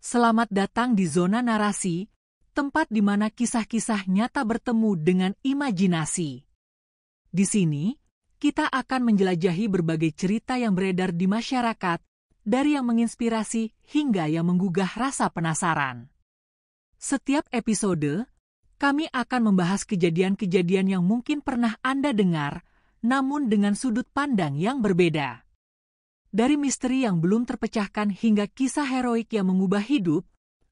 Selamat datang di Zona Narasi, tempat di mana kisah-kisah nyata bertemu dengan imajinasi. Di sini, kita akan menjelajahi berbagai cerita yang beredar di masyarakat, dari yang menginspirasi hingga yang menggugah rasa penasaran. Setiap episode, kami akan membahas kejadian-kejadian yang mungkin pernah Anda dengar, namun dengan sudut pandang yang berbeda. Dari misteri yang belum terpecahkan hingga kisah heroik yang mengubah hidup,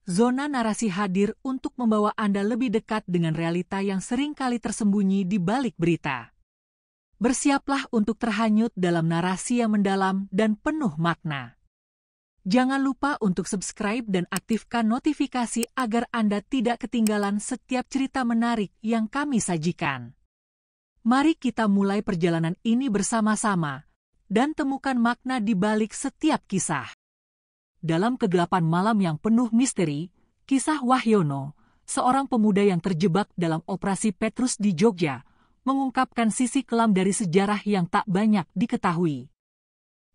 Zona Narasi hadir untuk membawa Anda lebih dekat dengan realita yang sering kali tersembunyi di balik berita. Bersiaplah untuk terhanyut dalam narasi yang mendalam dan penuh makna. Jangan lupa untuk subscribe dan aktifkan notifikasi agar Anda tidak ketinggalan setiap cerita menarik yang kami sajikan. Mari kita mulai perjalanan ini bersama-sama dan temukan makna di balik setiap kisah. Dalam kegelapan malam yang penuh misteri, kisah Wahyono, seorang pemuda yang terjebak dalam operasi Petrus di Jogja, mengungkapkan sisi kelam dari sejarah yang tak banyak diketahui.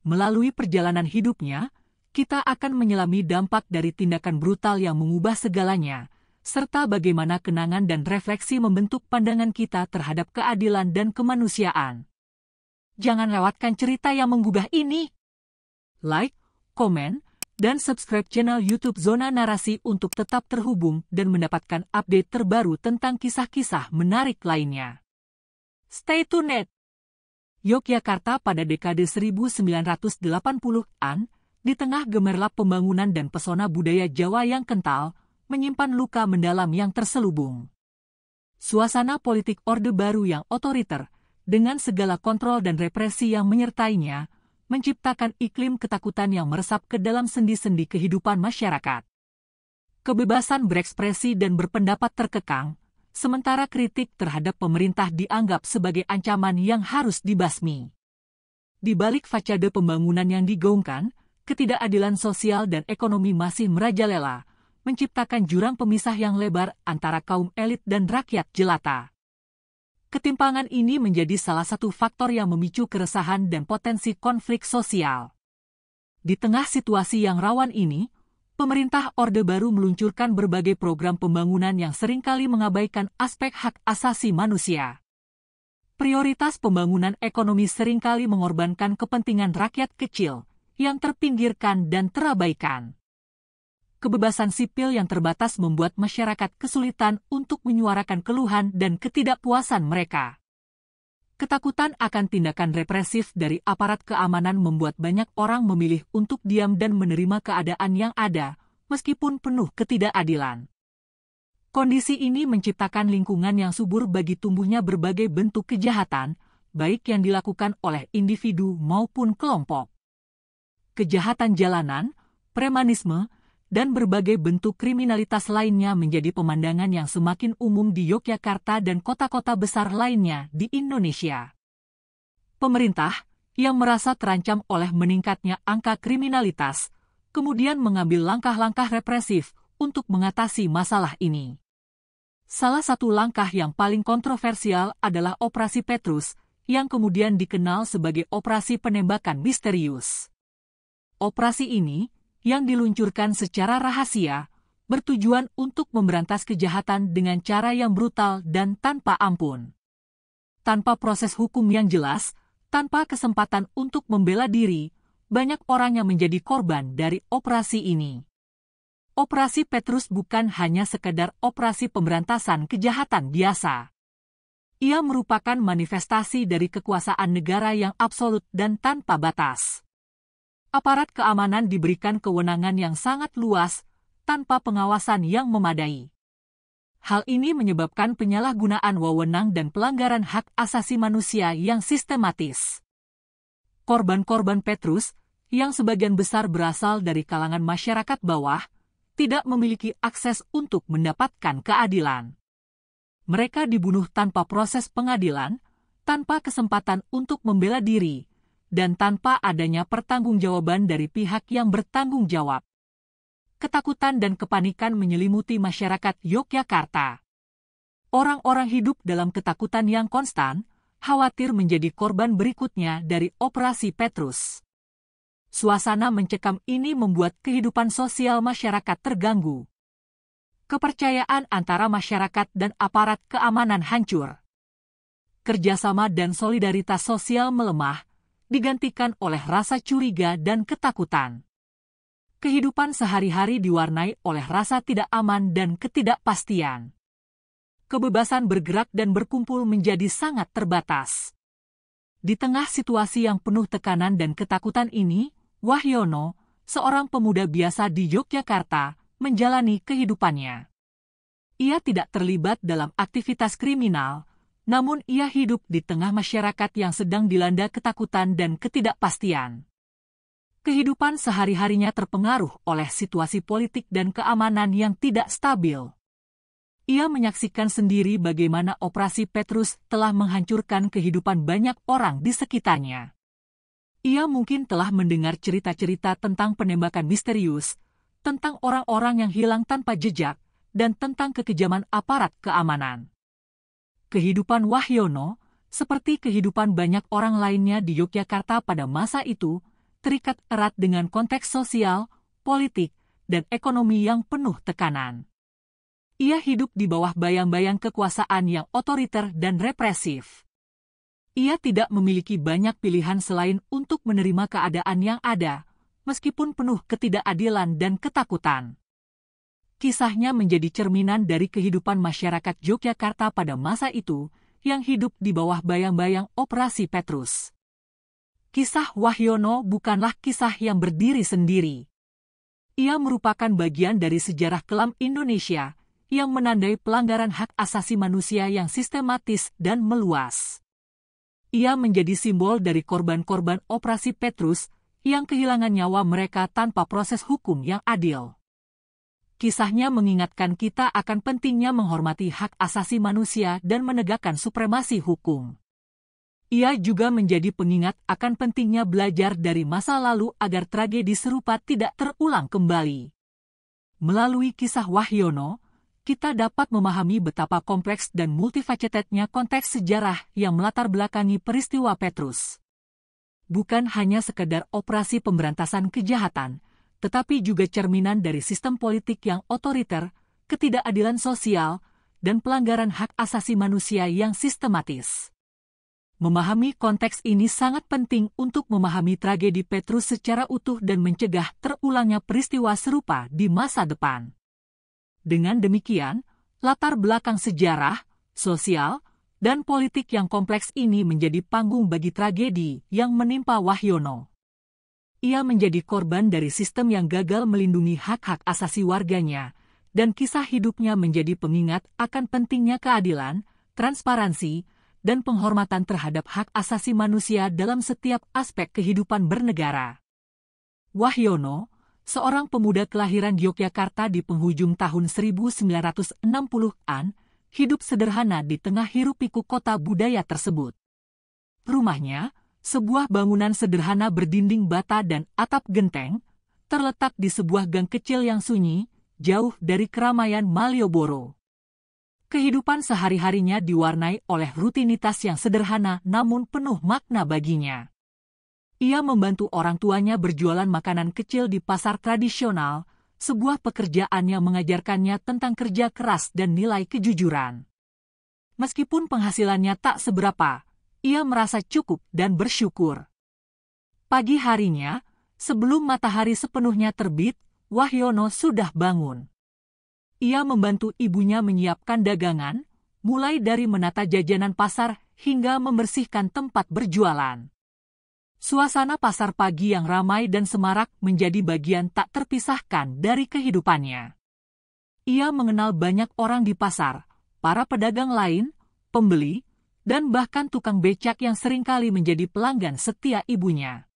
Melalui perjalanan hidupnya, kita akan menyelami dampak dari tindakan brutal yang mengubah segalanya, serta bagaimana kenangan dan refleksi membentuk pandangan kita terhadap keadilan dan kemanusiaan. Jangan lewatkan cerita yang menggugah ini. Like, komen, dan subscribe channel YouTube Zona Narasi untuk tetap terhubung dan mendapatkan update terbaru tentang kisah-kisah menarik lainnya. Stay tuned! Yogyakarta pada dekade 1980-an, di tengah gemerlap pembangunan dan pesona budaya Jawa yang kental, menyimpan luka mendalam yang terselubung. Suasana politik Orde Baru yang otoriter, dengan segala kontrol dan represi yang menyertainya, menciptakan iklim ketakutan yang meresap ke dalam sendi-sendi kehidupan masyarakat. Kebebasan berekspresi dan berpendapat terkekang, sementara kritik terhadap pemerintah dianggap sebagai ancaman yang harus dibasmi. Di balik fasade pembangunan yang digaungkan, ketidakadilan sosial dan ekonomi masih merajalela, menciptakan jurang pemisah yang lebar antara kaum elit dan rakyat jelata. Ketimpangan ini menjadi salah satu faktor yang memicu keresahan dan potensi konflik sosial. Di tengah situasi yang rawan ini, pemerintah Orde Baru meluncurkan berbagai program pembangunan yang seringkali mengabaikan aspek hak asasi manusia. Prioritas pembangunan ekonomi seringkali mengorbankan kepentingan rakyat kecil, yang terpinggirkan dan terabaikan. Kebebasan sipil yang terbatas membuat masyarakat kesulitan untuk menyuarakan keluhan dan ketidakpuasan mereka. Ketakutan akan tindakan represif dari aparat keamanan membuat banyak orang memilih untuk diam dan menerima keadaan yang ada, meskipun penuh ketidakadilan. Kondisi ini menciptakan lingkungan yang subur bagi tumbuhnya berbagai bentuk kejahatan, baik yang dilakukan oleh individu maupun kelompok. Kejahatan jalanan, premanisme, dan berbagai bentuk kriminalitas lainnya menjadi pemandangan yang semakin umum di Yogyakarta dan kota-kota besar lainnya di Indonesia. Pemerintah, yang merasa terancam oleh meningkatnya angka kriminalitas, kemudian mengambil langkah-langkah represif untuk mengatasi masalah ini. Salah satu langkah yang paling kontroversial adalah Operasi Petrus, yang kemudian dikenal sebagai Operasi Penembakan Misterius. Operasi ini, yang diluncurkan secara rahasia, bertujuan untuk memberantas kejahatan dengan cara yang brutal dan tanpa ampun. Tanpa proses hukum yang jelas, tanpa kesempatan untuk membela diri, banyak orang yang menjadi korban dari operasi ini. Operasi Petrus bukan hanya sekedar operasi pemberantasan kejahatan biasa. Ia merupakan manifestasi dari kekuasaan negara yang absolut dan tanpa batas. Aparat keamanan diberikan kewenangan yang sangat luas, tanpa pengawasan yang memadai. Hal ini menyebabkan penyalahgunaan wewenang dan pelanggaran hak asasi manusia yang sistematis. Korban-korban Petrus, yang sebagian besar berasal dari kalangan masyarakat bawah, tidak memiliki akses untuk mendapatkan keadilan. Mereka dibunuh tanpa proses pengadilan, tanpa kesempatan untuk membela diri, dan tanpa adanya pertanggungjawaban dari pihak yang bertanggung jawab. Ketakutan dan kepanikan menyelimuti masyarakat Yogyakarta. Orang-orang hidup dalam ketakutan yang konstan, khawatir menjadi korban berikutnya dari Operasi Petrus. Suasana mencekam ini membuat kehidupan sosial masyarakat terganggu. Kepercayaan antara masyarakat dan aparat keamanan hancur. Kerjasama dan solidaritas sosial melemah, digantikan oleh rasa curiga dan ketakutan. Kehidupan sehari-hari diwarnai oleh rasa tidak aman dan ketidakpastian. Kebebasan bergerak dan berkumpul menjadi sangat terbatas. Di tengah situasi yang penuh tekanan dan ketakutan ini, Wahyono, seorang pemuda biasa di Yogyakarta, menjalani kehidupannya. Ia tidak terlibat dalam aktivitas kriminal, namun ia hidup di tengah masyarakat yang sedang dilanda ketakutan dan ketidakpastian. Kehidupan sehari-harinya terpengaruh oleh situasi politik dan keamanan yang tidak stabil. Ia menyaksikan sendiri bagaimana Operasi Petrus telah menghancurkan kehidupan banyak orang di sekitarnya. Ia mungkin telah mendengar cerita-cerita tentang penembakan misterius, tentang orang-orang yang hilang tanpa jejak, dan tentang kekejaman aparat keamanan. Kehidupan Wahyono, seperti kehidupan banyak orang lainnya di Yogyakarta pada masa itu, terikat erat dengan konteks sosial, politik, dan ekonomi yang penuh tekanan. Ia hidup di bawah bayang-bayang kekuasaan yang otoriter dan represif. Ia tidak memiliki banyak pilihan selain untuk menerima keadaan yang ada, meskipun penuh ketidakadilan dan ketakutan. Kisahnya menjadi cerminan dari kehidupan masyarakat Yogyakarta pada masa itu, yang hidup di bawah bayang-bayang Operasi Petrus. Kisah Wahyono bukanlah kisah yang berdiri sendiri. Ia merupakan bagian dari sejarah kelam Indonesia, yang menandai pelanggaran hak asasi manusia yang sistematis dan meluas. Ia menjadi simbol dari korban-korban Operasi Petrus yang kehilangan nyawa mereka tanpa proses hukum yang adil. Kisahnya mengingatkan kita akan pentingnya menghormati hak asasi manusia dan menegakkan supremasi hukum. Ia juga menjadi pengingat akan pentingnya belajar dari masa lalu agar tragedi serupa tidak terulang kembali. Melalui kisah Wahyono, kita dapat memahami betapa kompleks dan multifacetednya konteks sejarah yang melatar belakangi peristiwa Petrus. Bukan hanya sekedar operasi pemberantasan kejahatan, tetapi juga cerminan dari sistem politik yang otoriter, ketidakadilan sosial, dan pelanggaran hak asasi manusia yang sistematis. Memahami konteks ini sangat penting untuk memahami tragedi Petrus secara utuh dan mencegah terulangnya peristiwa serupa di masa depan. Dengan demikian, latar belakang sejarah, sosial, dan politik yang kompleks ini menjadi panggung bagi tragedi yang menimpa Wahyono. Ia menjadi korban dari sistem yang gagal melindungi hak-hak asasi warganya, dan kisah hidupnya menjadi pengingat akan pentingnya keadilan, transparansi, dan penghormatan terhadap hak asasi manusia dalam setiap aspek kehidupan bernegara. Wahyono, seorang pemuda kelahiran Yogyakarta di penghujung tahun 1960-an, hidup sederhana di tengah hiruk-pikuk kota budaya tersebut. Rumahnya, sebuah bangunan sederhana berdinding bata dan atap genteng, terletak di sebuah gang kecil yang sunyi, jauh dari keramaian Malioboro. Kehidupan sehari-harinya diwarnai oleh rutinitas yang sederhana namun penuh makna baginya. Ia membantu orang tuanya berjualan makanan kecil di pasar tradisional, sebuah pekerjaan yang mengajarkannya tentang kerja keras dan nilai kejujuran. Meskipun penghasilannya tak seberapa, ia merasa cukup dan bersyukur. Pagi harinya, sebelum matahari sepenuhnya terbit, Wahyono sudah bangun. Ia membantu ibunya menyiapkan dagangan, mulai dari menata jajanan pasar hingga membersihkan tempat berjualan. Suasana pasar pagi yang ramai dan semarak menjadi bagian tak terpisahkan dari kehidupannya. Ia mengenal banyak orang di pasar, para pedagang lain, pembeli, dan bahkan tukang becak yang seringkali menjadi pelanggan setia ibunya.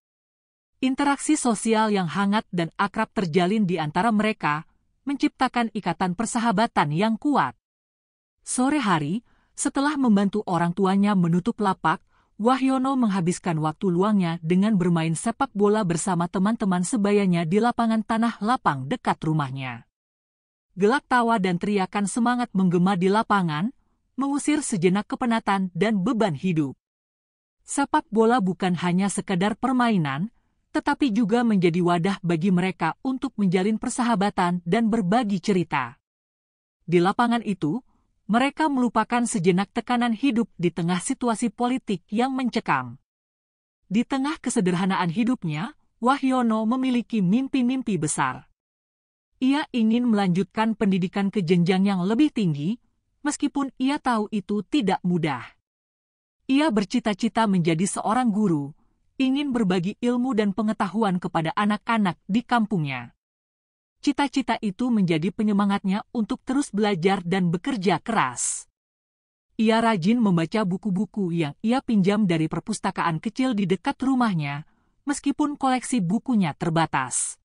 Interaksi sosial yang hangat dan akrab terjalin di antara mereka, menciptakan ikatan persahabatan yang kuat. Sore hari, setelah membantu orang tuanya menutup lapak, Wahyono menghabiskan waktu luangnya dengan bermain sepak bola bersama teman-teman sebayanya di lapangan tanah lapang dekat rumahnya. Gelak tawa dan teriakan semangat menggema di lapangan, mengusir sejenak kepenatan dan beban hidup. Sepak bola bukan hanya sekedar permainan, tetapi juga menjadi wadah bagi mereka untuk menjalin persahabatan dan berbagi cerita. Di lapangan itu, mereka melupakan sejenak tekanan hidup di tengah situasi politik yang mencekam. Di tengah kesederhanaan hidupnya, Wahyono memiliki mimpi-mimpi besar. Ia ingin melanjutkan pendidikan ke jenjang yang lebih tinggi, meskipun ia tahu itu tidak mudah. Ia bercita-cita menjadi seorang guru, ingin berbagi ilmu dan pengetahuan kepada anak-anak di kampungnya. Cita-cita itu menjadi penyemangatnya untuk terus belajar dan bekerja keras. Ia rajin membaca buku-buku yang ia pinjam dari perpustakaan kecil di dekat rumahnya, meskipun koleksi bukunya terbatas.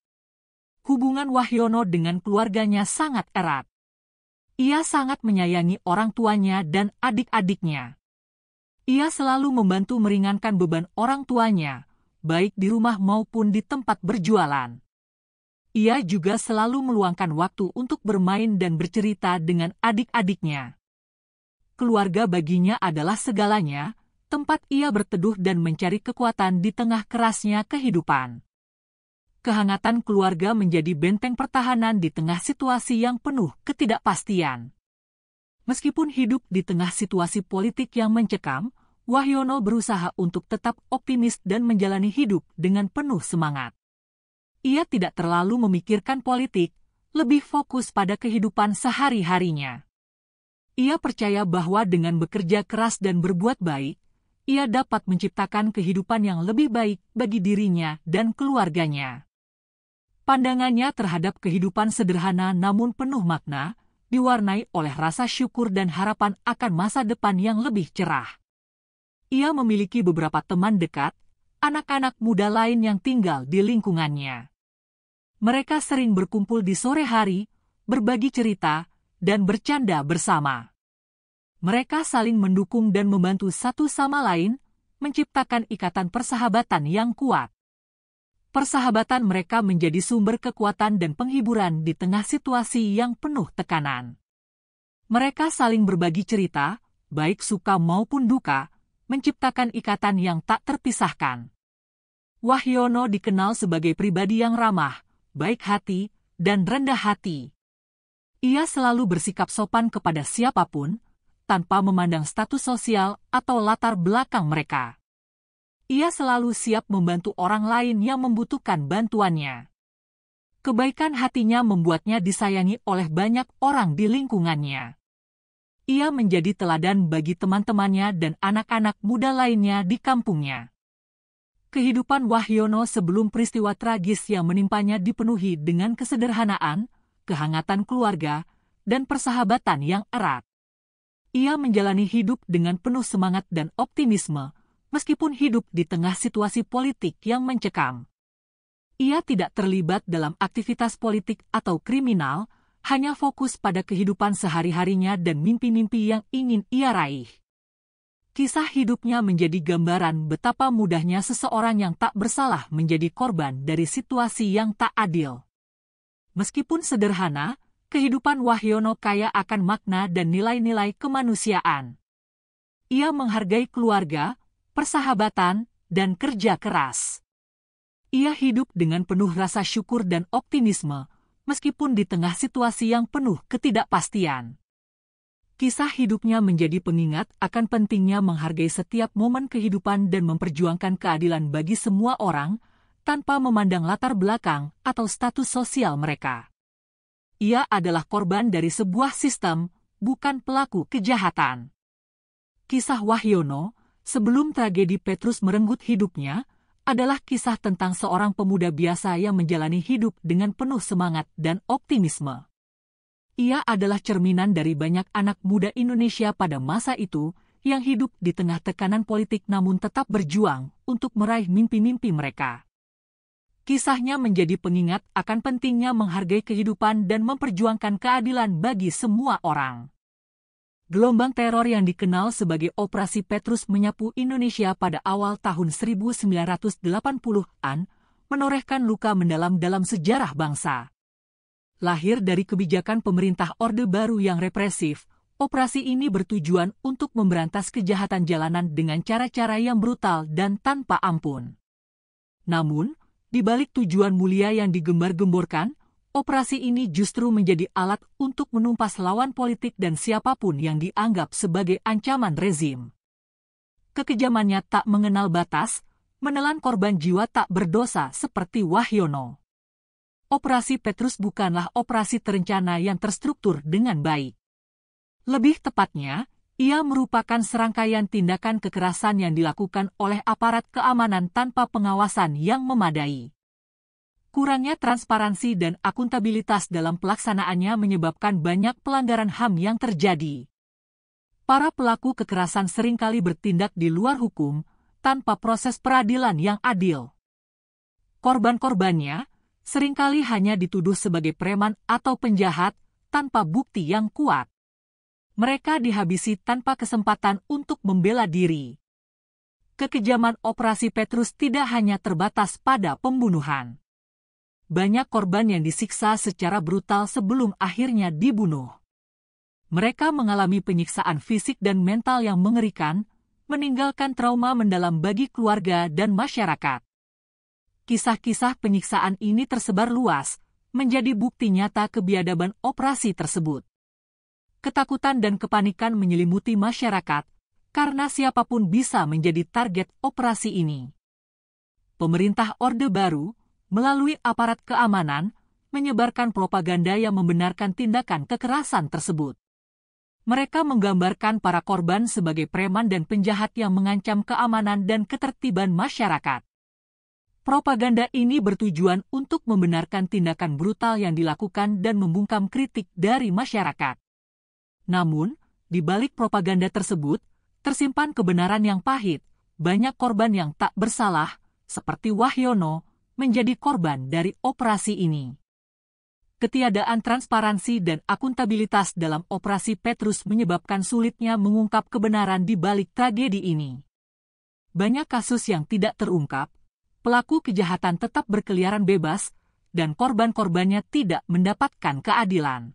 Hubungan Wahyono dengan keluarganya sangat erat. Ia sangat menyayangi orang tuanya dan adik-adiknya. Ia selalu membantu meringankan beban orang tuanya, baik di rumah maupun di tempat berjualan. Ia juga selalu meluangkan waktu untuk bermain dan bercerita dengan adik-adiknya. Keluarga baginya adalah segalanya, tempat ia berteduh dan mencari kekuatan di tengah kerasnya kehidupan. Kehangatan keluarga menjadi benteng pertahanan di tengah situasi yang penuh ketidakpastian. Meskipun hidup di tengah situasi politik yang mencekam, Wahyono berusaha untuk tetap optimis dan menjalani hidup dengan penuh semangat. Ia tidak terlalu memikirkan politik, lebih fokus pada kehidupan sehari-harinya. Ia percaya bahwa dengan bekerja keras dan berbuat baik, ia dapat menciptakan kehidupan yang lebih baik bagi dirinya dan keluarganya. Pandangannya terhadap kehidupan sederhana namun penuh makna, diwarnai oleh rasa syukur dan harapan akan masa depan yang lebih cerah. Ia memiliki beberapa teman dekat, anak-anak muda lain yang tinggal di lingkungannya. Mereka sering berkumpul di sore hari, berbagi cerita, dan bercanda bersama. Mereka saling mendukung dan membantu satu sama lain, menciptakan ikatan persahabatan yang kuat. Persahabatan mereka menjadi sumber kekuatan dan penghiburan di tengah situasi yang penuh tekanan. Mereka saling berbagi cerita, baik suka maupun duka, menciptakan ikatan yang tak terpisahkan. Wahyono dikenal sebagai pribadi yang ramah, baik hati, dan rendah hati. Ia selalu bersikap sopan kepada siapapun, tanpa memandang status sosial atau latar belakang mereka. Ia selalu siap membantu orang lain yang membutuhkan bantuannya. Kebaikan hatinya membuatnya disayangi oleh banyak orang di lingkungannya. Ia menjadi teladan bagi teman-temannya dan anak-anak muda lainnya di kampungnya. Kehidupan Wahyono sebelum peristiwa tragis yang menimpanya dipenuhi dengan kesederhanaan, kehangatan keluarga, dan persahabatan yang erat. Ia menjalani hidup dengan penuh semangat dan optimisme, meskipun hidup di tengah situasi politik yang mencekam. Ia tidak terlibat dalam aktivitas politik atau kriminal, hanya fokus pada kehidupan sehari-harinya dan mimpi-mimpi yang ingin ia raih. Kisah hidupnya menjadi gambaran betapa mudahnya seseorang yang tak bersalah menjadi korban dari situasi yang tak adil. Meskipun sederhana, kehidupan Wahyono kaya akan makna dan nilai-nilai kemanusiaan. Ia menghargai keluarga, persahabatan, dan kerja keras. Ia hidup dengan penuh rasa syukur dan optimisme, meskipun di tengah situasi yang penuh ketidakpastian. Kisah hidupnya menjadi pengingat akan pentingnya menghargai setiap momen kehidupan dan memperjuangkan keadilan bagi semua orang, tanpa memandang latar belakang atau status sosial mereka. Ia adalah korban dari sebuah sistem, bukan pelaku kejahatan. Kisah Wahyono, sebelum tragedi Petrus merenggut hidupnya, adalah kisah tentang seorang pemuda biasa yang menjalani hidup dengan penuh semangat dan optimisme. Ia adalah cerminan dari banyak anak muda Indonesia pada masa itu yang hidup di tengah tekanan politik namun tetap berjuang untuk meraih mimpi-mimpi mereka. Kisahnya menjadi pengingat akan pentingnya menghargai kehidupan dan memperjuangkan keadilan bagi semua orang. Gelombang teror yang dikenal sebagai Operasi Petrus menyapu Indonesia pada awal tahun 1980-an, menorehkan luka mendalam dalam sejarah bangsa. Lahir dari kebijakan pemerintah Orde Baru yang represif, operasi ini bertujuan untuk memberantas kejahatan jalanan dengan cara-cara yang brutal dan tanpa ampun. Namun, Di balik tujuan mulia yang digembar-gemborkan, operasi ini justru menjadi alat untuk menumpas lawan politik dan siapapun yang dianggap sebagai ancaman rezim. Kekejamannya tak mengenal batas, menelan korban jiwa tak berdosa seperti Wahyono. Operasi Petrus bukanlah operasi terencana yang terstruktur dengan baik. Lebih tepatnya, ia merupakan serangkaian tindakan kekerasan yang dilakukan oleh aparat keamanan tanpa pengawasan yang memadai. Kurangnya transparansi dan akuntabilitas dalam pelaksanaannya menyebabkan banyak pelanggaran HAM yang terjadi. Para pelaku kekerasan seringkali bertindak di luar hukum, tanpa proses peradilan yang adil. Korban-korbannya seringkali hanya dituduh sebagai preman atau penjahat tanpa bukti yang kuat. Mereka dihabisi tanpa kesempatan untuk membela diri. Kekejaman Operasi Petrus tidak hanya terbatas pada pembunuhan. Banyak korban yang disiksa secara brutal sebelum akhirnya dibunuh. Mereka mengalami penyiksaan fisik dan mental yang mengerikan, meninggalkan trauma mendalam bagi keluarga dan masyarakat. Kisah-kisah penyiksaan ini tersebar luas, menjadi bukti nyata kebiadaban operasi tersebut. Ketakutan dan kepanikan menyelimuti masyarakat, karena siapapun bisa menjadi target operasi ini. Pemerintah Orde Baru, melalui aparat keamanan, menyebarkan propaganda yang membenarkan tindakan kekerasan tersebut. Mereka menggambarkan para korban sebagai preman dan penjahat yang mengancam keamanan dan ketertiban masyarakat. Propaganda ini bertujuan untuk membenarkan tindakan brutal yang dilakukan dan membungkam kritik dari masyarakat. Namun, di balik propaganda tersebut, tersimpan kebenaran yang pahit. Banyak korban yang tak bersalah, seperti Wahyono, menjadi korban dari operasi ini. Ketiadaan transparansi dan akuntabilitas dalam Operasi Petrus menyebabkan sulitnya mengungkap kebenaran di balik tragedi ini. Banyak kasus yang tidak terungkap, pelaku kejahatan tetap berkeliaran bebas, dan korban-korbannya tidak mendapatkan keadilan.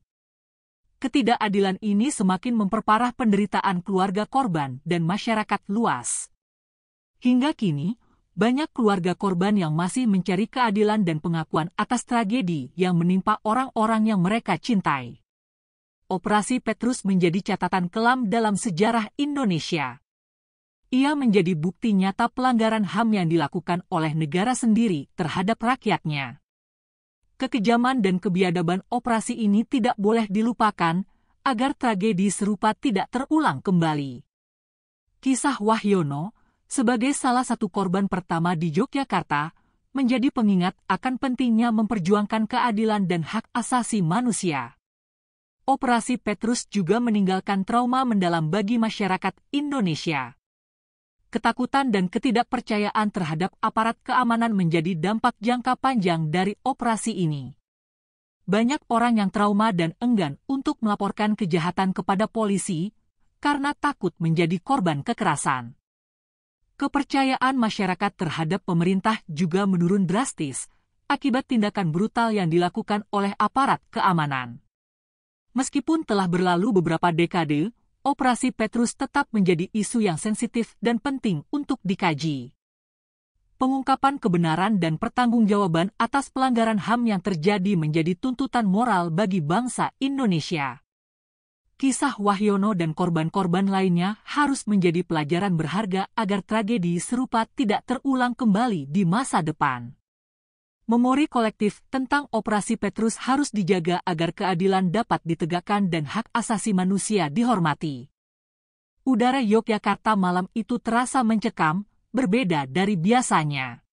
Ketidakadilan ini semakin memperparah penderitaan keluarga korban dan masyarakat luas. Hingga kini, banyak keluarga korban yang masih mencari keadilan dan pengakuan atas tragedi yang menimpa orang-orang yang mereka cintai. Operasi Petrus menjadi catatan kelam dalam sejarah Indonesia. Ia menjadi bukti nyata pelanggaran HAM yang dilakukan oleh negara sendiri terhadap rakyatnya. Kekejaman dan kebiadaban operasi ini tidak boleh dilupakan agar tragedi serupa tidak terulang kembali. Kisah Wahyono, sebagai salah satu korban pertama di Yogyakarta, menjadi pengingat akan pentingnya memperjuangkan keadilan dan hak asasi manusia. Operasi Petrus juga meninggalkan trauma mendalam bagi masyarakat Indonesia. Ketakutan dan ketidakpercayaan terhadap aparat keamanan menjadi dampak jangka panjang dari operasi ini. Banyak orang yang trauma dan enggan untuk melaporkan kejahatan kepada polisi karena takut menjadi korban kekerasan. Kepercayaan masyarakat terhadap pemerintah juga menurun drastis akibat tindakan brutal yang dilakukan oleh aparat keamanan. Meskipun telah berlalu beberapa dekade, Operasi Petrus tetap menjadi isu yang sensitif dan penting untuk dikaji. Pengungkapan kebenaran dan pertanggungjawaban atas pelanggaran HAM yang terjadi menjadi tuntutan moral bagi bangsa Indonesia. Kisah Wahyono dan korban-korban lainnya harus menjadi pelajaran berharga agar tragedi serupa tidak terulang kembali di masa depan. Memori kolektif tentang Operasi Petrus harus dijaga agar keadilan dapat ditegakkan dan hak asasi manusia dihormati. Udara Yogyakarta malam itu terasa mencekam, berbeda dari biasanya.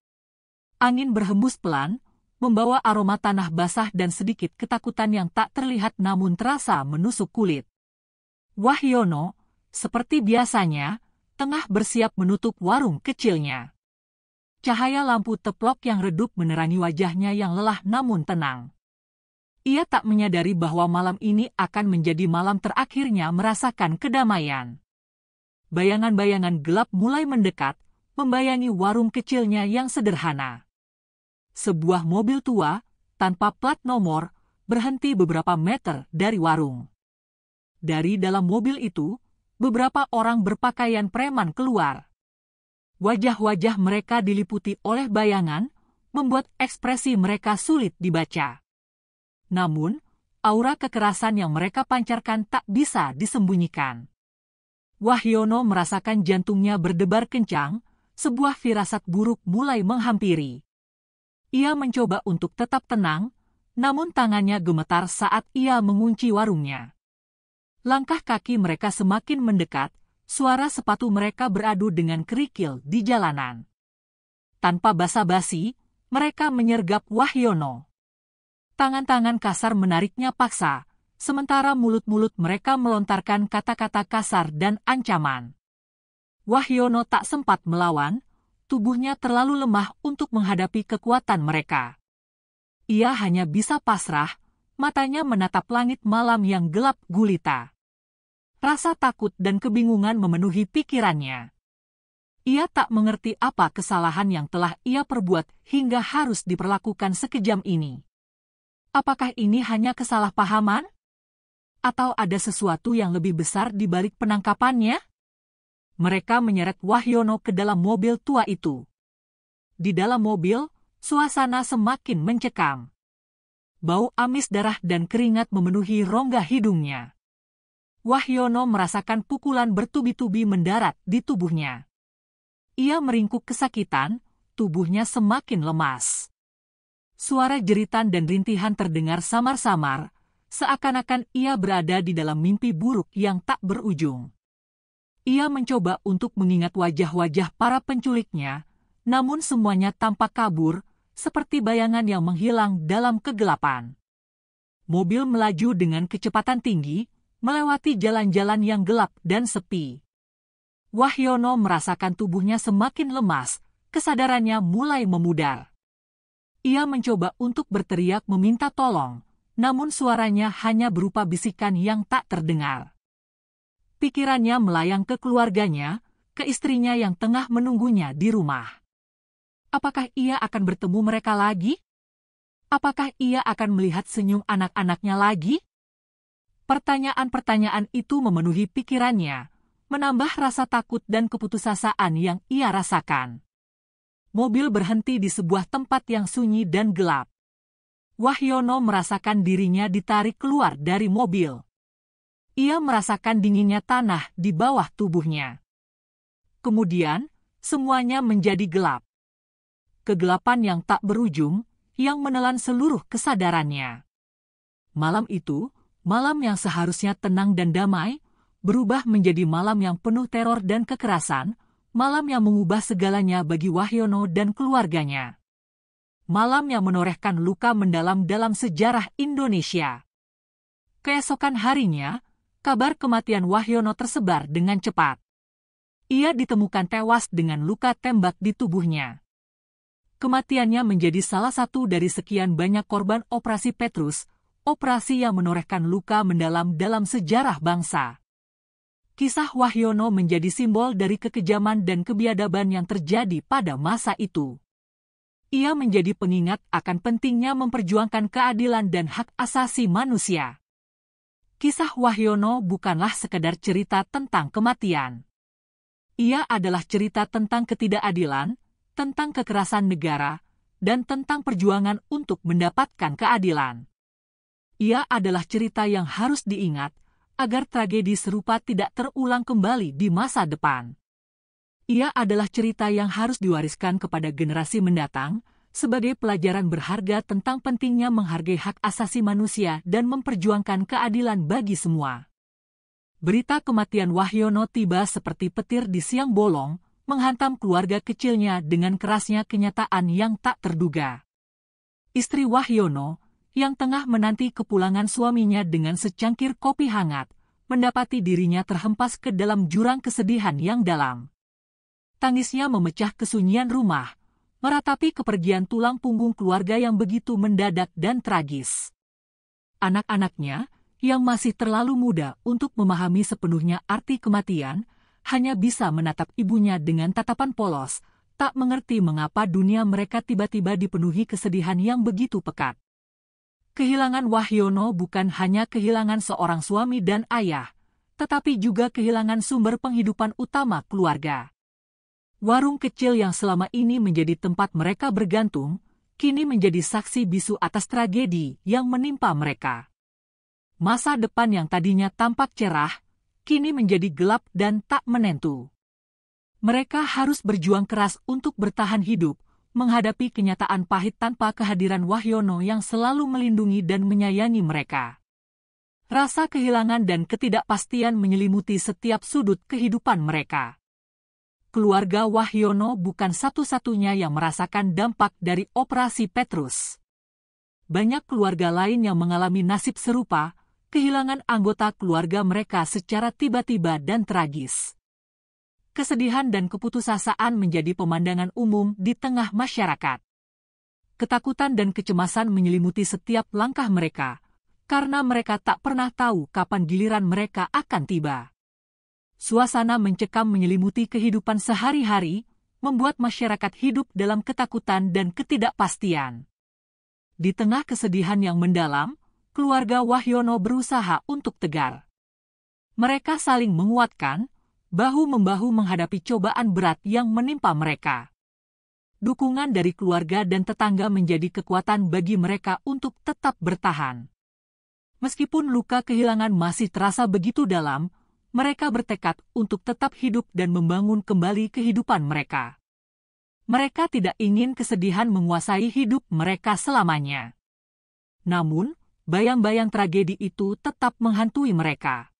Angin berhembus pelan, membawa aroma tanah basah dan sedikit ketakutan yang tak terlihat namun terasa menusuk kulit. Wahyono, seperti biasanya, tengah bersiap menutup warung kecilnya. Cahaya lampu teplok yang redup menerangi wajahnya yang lelah namun tenang. Ia tak menyadari bahwa malam ini akan menjadi malam terakhirnya merasakan kedamaian. Bayangan-bayangan gelap mulai mendekat, membayangi warung kecilnya yang sederhana. Sebuah mobil tua, tanpa plat nomor, berhenti beberapa meter dari warung. Dari dalam mobil itu, beberapa orang berpakaian preman keluar. Wajah-wajah mereka diliputi oleh bayangan, membuat ekspresi mereka sulit dibaca. Namun, aura kekerasan yang mereka pancarkan tak bisa disembunyikan. Wahyono merasakan jantungnya berdebar kencang, sebuah firasat buruk mulai menghampiri. Ia mencoba untuk tetap tenang, namun tangannya gemetar saat ia mengunci warungnya. Langkah kaki mereka semakin mendekat, suara sepatu mereka beradu dengan kerikil di jalanan. Tanpa basa-basi, mereka menyergap Wahyono. Tangan-tangan kasar menariknya paksa, sementara mulut-mulut mereka melontarkan kata-kata kasar dan ancaman. Wahyono tak sempat melawan, tubuhnya terlalu lemah untuk menghadapi kekuatan mereka. Ia hanya bisa pasrah, matanya menatap langit malam yang gelap gulita. Rasa takut dan kebingungan memenuhi pikirannya. Ia tak mengerti apa kesalahan yang telah ia perbuat hingga harus diperlakukan sekejam ini. Apakah ini hanya kesalahpahaman? Atau ada sesuatu yang lebih besar di balik penangkapannya? Mereka menyeret Wahyono ke dalam mobil tua itu. Di dalam mobil, suasana semakin mencekam. Bau amis darah dan keringat memenuhi rongga hidungnya. Wahyono merasakan pukulan bertubi-tubi mendarat di tubuhnya. Ia meringkuk kesakitan, tubuhnya semakin lemas. Suara jeritan dan rintihan terdengar samar-samar, seakan-akan ia berada di dalam mimpi buruk yang tak berujung. Ia mencoba untuk mengingat wajah-wajah para penculiknya, namun semuanya tampak kabur, seperti bayangan yang menghilang dalam kegelapan. Mobil melaju dengan kecepatan tinggi, melewati jalan-jalan yang gelap dan sepi. Wahyono merasakan tubuhnya semakin lemas, kesadarannya mulai memudar. Ia mencoba untuk berteriak meminta tolong, namun suaranya hanya berupa bisikan yang tak terdengar. Pikirannya melayang ke keluarganya, ke istrinya yang tengah menunggunya di rumah. Apakah ia akan bertemu mereka lagi? Apakah ia akan melihat senyum anak-anaknya lagi? Pertanyaan-pertanyaan itu memenuhi pikirannya, menambah rasa takut dan keputusasaan yang ia rasakan. Mobil berhenti di sebuah tempat yang sunyi dan gelap. Wahyono merasakan dirinya ditarik keluar dari mobil. Ia merasakan dinginnya tanah di bawah tubuhnya. Kemudian, semuanya menjadi gelap. Kegelapan yang tak berujung, yang menelan seluruh kesadarannya. Malam itu, malam yang seharusnya tenang dan damai, berubah menjadi malam yang penuh teror dan kekerasan, malam yang mengubah segalanya bagi Wahyono dan keluarganya. Malam yang menorehkan luka mendalam dalam sejarah Indonesia. Keesokan harinya, kabar kematian Wahyono tersebar dengan cepat. Ia ditemukan tewas dengan luka tembak di tubuhnya. Kematiannya menjadi salah satu dari sekian banyak korban Operasi Petrus, operasi yang menorehkan luka mendalam dalam sejarah bangsa. Kisah Wahyono menjadi simbol dari kekejaman dan kebiadaban yang terjadi pada masa itu. Ia menjadi pengingat akan pentingnya memperjuangkan keadilan dan hak asasi manusia. Kisah Wahyono bukanlah sekedar cerita tentang kematian. Ia adalah cerita tentang ketidakadilan, tentang kekerasan negara, dan tentang perjuangan untuk mendapatkan keadilan. Ia adalah cerita yang harus diingat, agar tragedi serupa tidak terulang kembali di masa depan. Ia adalah cerita yang harus diwariskan kepada generasi mendatang, sebagai pelajaran berharga tentang pentingnya menghargai hak asasi manusia dan memperjuangkan keadilan bagi semua. Berita kematian Wahyono tiba seperti petir di siang bolong, menghantam keluarga kecilnya dengan kerasnya kenyataan yang tak terduga. Istri Wahyono, yang tengah menanti kepulangan suaminya dengan secangkir kopi hangat, mendapati dirinya terhempas ke dalam jurang kesedihan yang dalam. Tangisnya memecah kesunyian rumah, meratapi kepergian tulang punggung keluarga yang begitu mendadak dan tragis. Anak-anaknya, yang masih terlalu muda untuk memahami sepenuhnya arti kematian, hanya bisa menatap ibunya dengan tatapan polos, tak mengerti mengapa dunia mereka tiba-tiba dipenuhi kesedihan yang begitu pekat. Kehilangan Wahyono bukan hanya kehilangan seorang suami dan ayah, tetapi juga kehilangan sumber penghidupan utama keluarga. Warung kecil yang selama ini menjadi tempat mereka bergantung, kini menjadi saksi bisu atas tragedi yang menimpa mereka. Masa depan yang tadinya tampak cerah, kini menjadi gelap dan tak menentu. Mereka harus berjuang keras untuk bertahan hidup, menghadapi kenyataan pahit tanpa kehadiran Wahyono yang selalu melindungi dan menyayangi mereka. Rasa kehilangan dan ketidakpastian menyelimuti setiap sudut kehidupan mereka. Keluarga Wahyono bukan satu-satunya yang merasakan dampak dari Operasi Petrus. Banyak keluarga lain yang mengalami nasib serupa, kehilangan anggota keluarga mereka secara tiba-tiba dan tragis. Kesedihan dan keputusasaan menjadi pemandangan umum di tengah masyarakat. Ketakutan dan kecemasan menyelimuti setiap langkah mereka, karena mereka tak pernah tahu kapan giliran mereka akan tiba. Suasana mencekam menyelimuti kehidupan sehari-hari, membuat masyarakat hidup dalam ketakutan dan ketidakpastian. Di tengah kesedihan yang mendalam, keluarga Wahyono berusaha untuk tegar. Mereka saling menguatkan, bahu-membahu menghadapi cobaan berat yang menimpa mereka. Dukungan dari keluarga dan tetangga menjadi kekuatan bagi mereka untuk tetap bertahan. Meskipun luka kehilangan masih terasa begitu dalam, mereka bertekad untuk tetap hidup dan membangun kembali kehidupan mereka. Mereka tidak ingin kesedihan menguasai hidup mereka selamanya. Namun, bayang-bayang tragedi itu tetap menghantui mereka.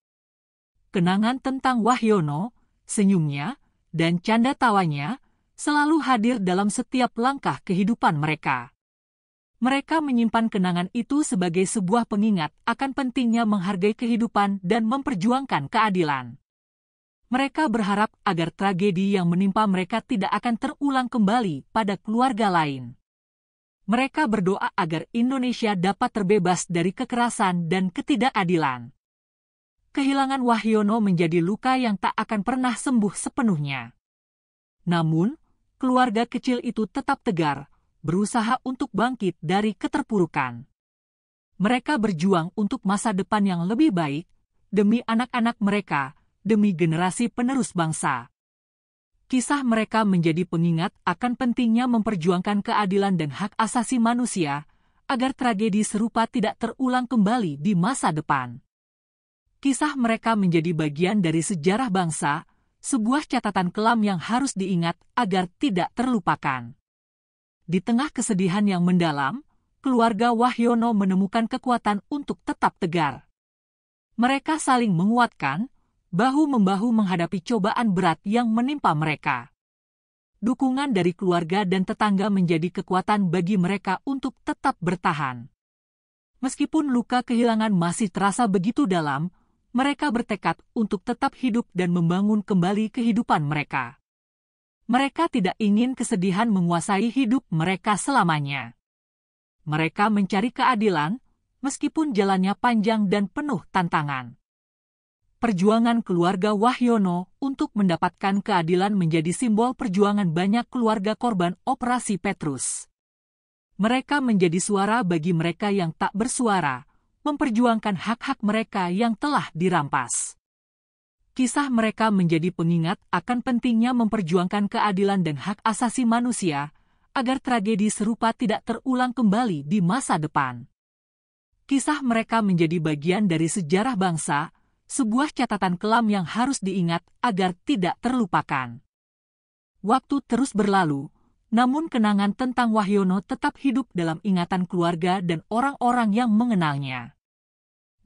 Kenangan tentang Wahyono, senyumnya, dan canda tawanya selalu hadir dalam setiap langkah kehidupan mereka. Mereka menyimpan kenangan itu sebagai sebuah pengingat akan pentingnya menghargai kehidupan dan memperjuangkan keadilan. Mereka berharap agar tragedi yang menimpa mereka tidak akan terulang kembali pada keluarga lain. Mereka berdoa agar Indonesia dapat terbebas dari kekerasan dan ketidakadilan. Kehilangan Wahyono menjadi luka yang tak akan pernah sembuh sepenuhnya. Namun, keluarga kecil itu tetap tegar, berusaha untuk bangkit dari keterpurukan. Mereka berjuang untuk masa depan yang lebih baik, demi anak-anak mereka, demi generasi penerus bangsa. Kisah mereka menjadi pengingat akan pentingnya memperjuangkan keadilan dan hak asasi manusia, agar tragedi serupa tidak terulang kembali di masa depan. Kisah mereka menjadi bagian dari sejarah bangsa, sebuah catatan kelam yang harus diingat agar tidak terlupakan. Di tengah kesedihan yang mendalam, keluarga Wahyono menemukan kekuatan untuk tetap tegar. Mereka saling menguatkan, bahu-membahu menghadapi cobaan berat yang menimpa mereka. Dukungan dari keluarga dan tetangga menjadi kekuatan bagi mereka untuk tetap bertahan. Meskipun luka kehilangan masih terasa begitu dalam, mereka bertekad untuk tetap hidup dan membangun kembali kehidupan mereka. Mereka tidak ingin kesedihan menguasai hidup mereka selamanya. Mereka mencari keadilan, meskipun jalannya panjang dan penuh tantangan. Perjuangan keluarga Wahyono untuk mendapatkan keadilan menjadi simbol perjuangan banyak keluarga korban Operasi Petrus. Mereka menjadi suara bagi mereka yang tak bersuara, memperjuangkan hak-hak mereka yang telah dirampas. Kisah mereka menjadi pengingat akan pentingnya memperjuangkan keadilan dan hak asasi manusia, agar tragedi serupa tidak terulang kembali di masa depan. Kisah mereka menjadi bagian dari sejarah bangsa, sebuah catatan kelam yang harus diingat agar tidak terlupakan. Waktu terus berlalu, namun kenangan tentang Wahyono tetap hidup dalam ingatan keluarga dan orang-orang yang mengenalnya.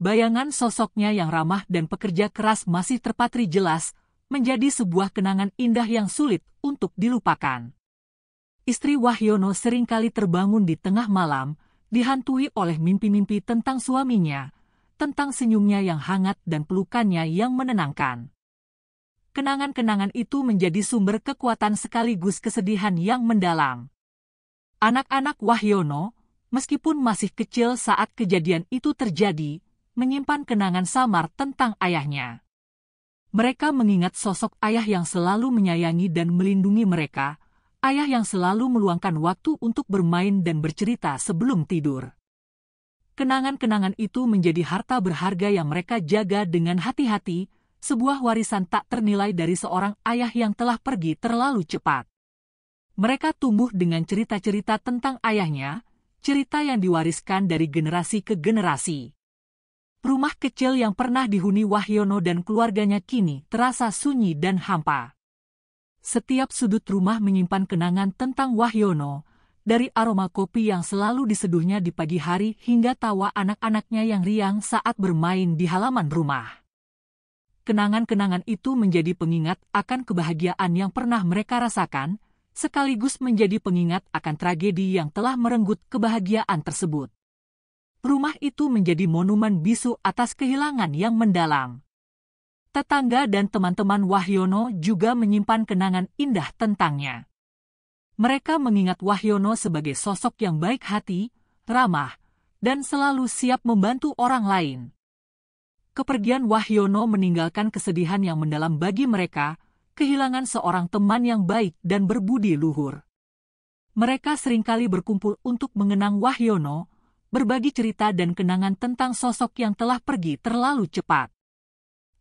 Bayangan sosoknya yang ramah dan pekerja keras masih terpatri jelas, menjadi sebuah kenangan indah yang sulit untuk dilupakan. Istri Wahyono seringkali terbangun di tengah malam, dihantui oleh mimpi-mimpi tentang suaminya, tentang senyumnya yang hangat dan pelukannya yang menenangkan. Kenangan-kenangan itu menjadi sumber kekuatan sekaligus kesedihan yang mendalam. Anak-anak Wahyono, meskipun masih kecil saat kejadian itu terjadi, menyimpan kenangan samar tentang ayahnya. Mereka mengingat sosok ayah yang selalu menyayangi dan melindungi mereka, ayah yang selalu meluangkan waktu untuk bermain dan bercerita sebelum tidur. Kenangan-kenangan itu menjadi harta berharga yang mereka jaga dengan hati-hati, sebuah warisan tak ternilai dari seorang ayah yang telah pergi terlalu cepat. Mereka tumbuh dengan cerita-cerita tentang ayahnya, cerita yang diwariskan dari generasi ke generasi. Rumah kecil yang pernah dihuni Wahyono dan keluarganya kini terasa sunyi dan hampa. Setiap sudut rumah menyimpan kenangan tentang Wahyono, dari aroma kopi yang selalu diseduhnya di pagi hari hingga tawa anak-anaknya yang riang saat bermain di halaman rumah. Kenangan-kenangan itu menjadi pengingat akan kebahagiaan yang pernah mereka rasakan, sekaligus menjadi pengingat akan tragedi yang telah merenggut kebahagiaan tersebut. Rumah itu menjadi monumen bisu atas kehilangan yang mendalam. Tetangga dan teman-teman Wahyono juga menyimpan kenangan indah tentangnya. Mereka mengingat Wahyono sebagai sosok yang baik hati, ramah, dan selalu siap membantu orang lain. Kepergian Wahyono meninggalkan kesedihan yang mendalam bagi mereka, kehilangan seorang teman yang baik dan berbudi luhur. Mereka seringkali berkumpul untuk mengenang Wahyono, berbagi cerita dan kenangan tentang sosok yang telah pergi terlalu cepat.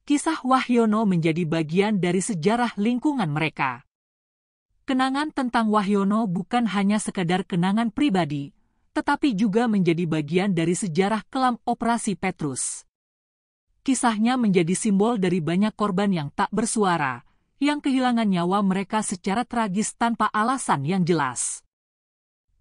Kisah Wahyono menjadi bagian dari sejarah lingkungan mereka. Kenangan tentang Wahyono bukan hanya sekadar kenangan pribadi, tetapi juga menjadi bagian dari sejarah kelam Operasi Petrus. Kisahnya menjadi simbol dari banyak korban yang tak bersuara, yang kehilangan nyawa mereka secara tragis tanpa alasan yang jelas.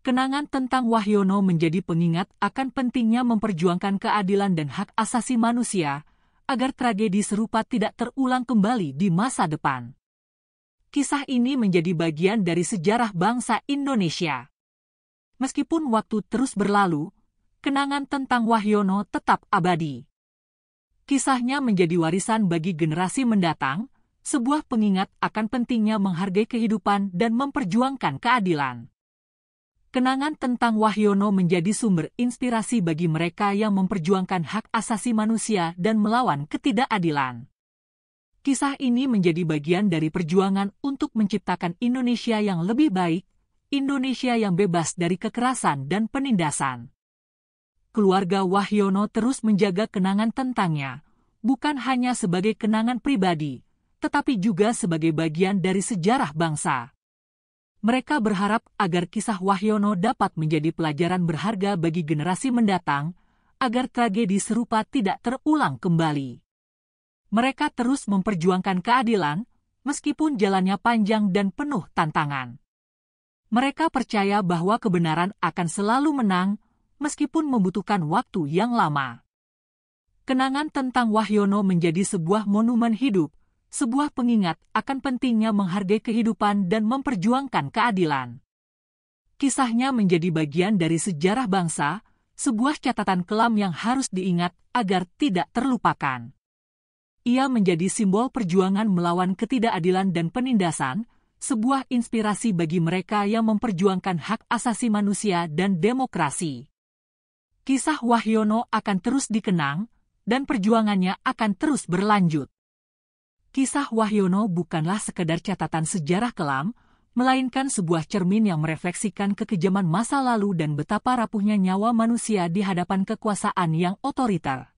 Kenangan tentang Wahyono menjadi pengingat akan pentingnya memperjuangkan keadilan dan hak asasi manusia, agar tragedi serupa tidak terulang kembali di masa depan. Kisah ini menjadi bagian dari sejarah bangsa Indonesia. Meskipun waktu terus berlalu, kenangan tentang Wahyono tetap abadi. Kisahnya menjadi warisan bagi generasi mendatang, sebuah pengingat akan pentingnya menghargai kehidupan dan memperjuangkan keadilan. Kenangan tentang Wahyono menjadi sumber inspirasi bagi mereka yang memperjuangkan hak asasi manusia dan melawan ketidakadilan. Kisah ini menjadi bagian dari perjuangan untuk menciptakan Indonesia yang lebih baik, Indonesia yang bebas dari kekerasan dan penindasan. Keluarga Wahyono terus menjaga kenangan tentangnya, bukan hanya sebagai kenangan pribadi, tetapi juga sebagai bagian dari sejarah bangsa. Mereka berharap agar kisah Wahyono dapat menjadi pelajaran berharga bagi generasi mendatang, agar tragedi serupa tidak terulang kembali. Mereka terus memperjuangkan keadilan, meskipun jalannya panjang dan penuh tantangan. Mereka percaya bahwa kebenaran akan selalu menang, meskipun membutuhkan waktu yang lama. Kenangan tentang Wahyono menjadi sebuah monumen hidup, sebuah pengingat akan pentingnya menghargai kehidupan dan memperjuangkan keadilan. Kisahnya menjadi bagian dari sejarah bangsa, sebuah catatan kelam yang harus diingat agar tidak terlupakan. Ia menjadi simbol perjuangan melawan ketidakadilan dan penindasan, sebuah inspirasi bagi mereka yang memperjuangkan hak asasi manusia dan demokrasi. Kisah Wahyono akan terus dikenang, dan perjuangannya akan terus berlanjut. Kisah Wahyono bukanlah sekedar catatan sejarah kelam, melainkan sebuah cermin yang merefleksikan kekejaman masa lalu dan betapa rapuhnya nyawa manusia di hadapan kekuasaan yang otoriter.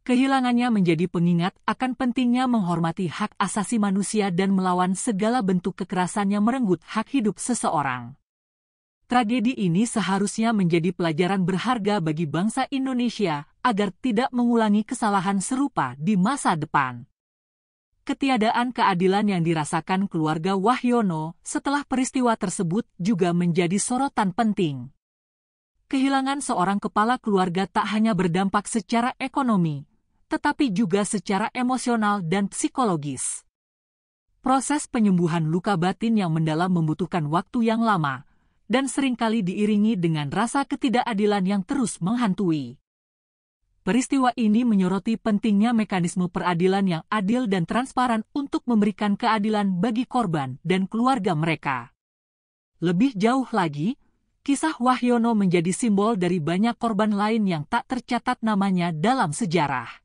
Kehilangannya menjadi pengingat akan pentingnya menghormati hak asasi manusia dan melawan segala bentuk kekerasan yang merenggut hak hidup seseorang. Tragedi ini seharusnya menjadi pelajaran berharga bagi bangsa Indonesia agar tidak mengulangi kesalahan serupa di masa depan. Ketiadaan keadilan yang dirasakan keluarga Wahyono setelah peristiwa tersebut juga menjadi sorotan penting. Kehilangan seorang kepala keluarga tak hanya berdampak secara ekonomi, tetapi juga secara emosional dan psikologis. Proses penyembuhan luka batin yang mendalam membutuhkan waktu yang lama, dan seringkali diiringi dengan rasa ketidakadilan yang terus menghantui. Peristiwa ini menyoroti pentingnya mekanisme peradilan yang adil dan transparan untuk memberikan keadilan bagi korban dan keluarga mereka. Lebih jauh lagi, kisah Wahyono menjadi simbol dari banyak korban lain yang tak tercatat namanya dalam sejarah.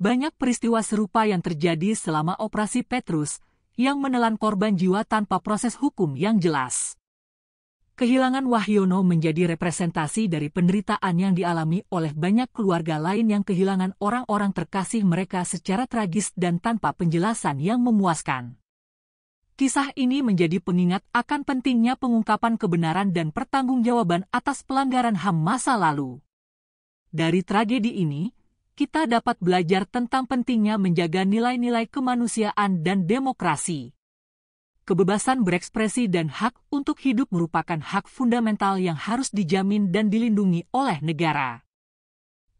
Banyak peristiwa serupa yang terjadi selama Operasi Petrus, yang menelan korban jiwa tanpa proses hukum yang jelas. Kehilangan Wahyono menjadi representasi dari penderitaan yang dialami oleh banyak keluarga lain yang kehilangan orang-orang terkasih mereka secara tragis dan tanpa penjelasan yang memuaskan. Kisah ini menjadi pengingat akan pentingnya pengungkapan kebenaran dan pertanggungjawaban atas pelanggaran HAM masa lalu. Dari tragedi ini, kita dapat belajar tentang pentingnya menjaga nilai-nilai kemanusiaan dan demokrasi. Kebebasan berekspresi dan hak untuk hidup merupakan hak fundamental yang harus dijamin dan dilindungi oleh negara.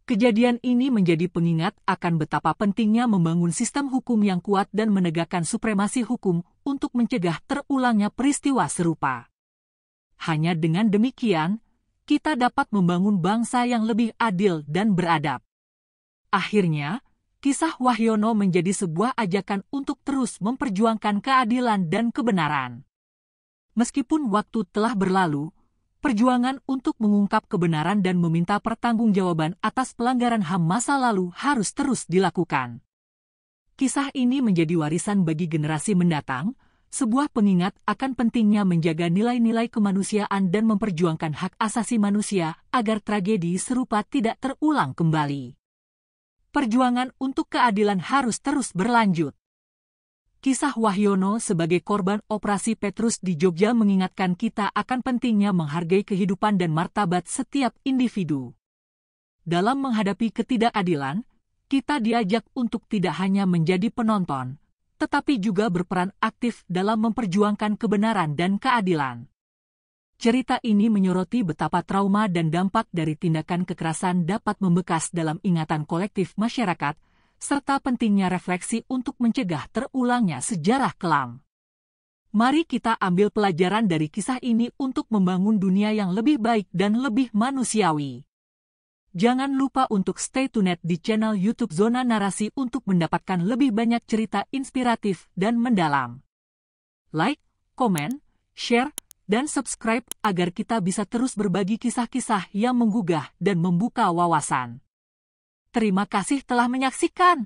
Kejadian ini menjadi pengingat akan betapa pentingnya membangun sistem hukum yang kuat dan menegakkan supremasi hukum untuk mencegah terulangnya peristiwa serupa. Hanya dengan demikian, kita dapat membangun bangsa yang lebih adil dan beradab. Akhirnya, kisah Wahyono menjadi sebuah ajakan untuk terus memperjuangkan keadilan dan kebenaran. Meskipun waktu telah berlalu, perjuangan untuk mengungkap kebenaran dan meminta pertanggungjawaban atas pelanggaran HAM masa lalu harus terus dilakukan. Kisah ini menjadi warisan bagi generasi mendatang, sebuah pengingat akan pentingnya menjaga nilai-nilai kemanusiaan dan memperjuangkan hak asasi manusia agar tragedi serupa tidak terulang kembali. Perjuangan untuk keadilan harus terus berlanjut. Kisah Wahyono sebagai korban operasi Petrus di Jogja mengingatkan kita akan pentingnya menghargai kehidupan dan martabat setiap individu. Dalam menghadapi ketidakadilan, kita diajak untuk tidak hanya menjadi penonton, tetapi juga berperan aktif dalam memperjuangkan kebenaran dan keadilan. Cerita ini menyoroti betapa trauma dan dampak dari tindakan kekerasan dapat membekas dalam ingatan kolektif masyarakat, serta pentingnya refleksi untuk mencegah terulangnya sejarah kelam. Mari kita ambil pelajaran dari kisah ini untuk membangun dunia yang lebih baik dan lebih manusiawi. Jangan lupa untuk stay tuned di channel YouTube Zona Narasi untuk mendapatkan lebih banyak cerita inspiratif dan mendalam. Like, komen, share, dan subscribe agar kita bisa terus berbagi kisah-kisah yang menggugah dan membuka wawasan. Terima kasih telah menyaksikan.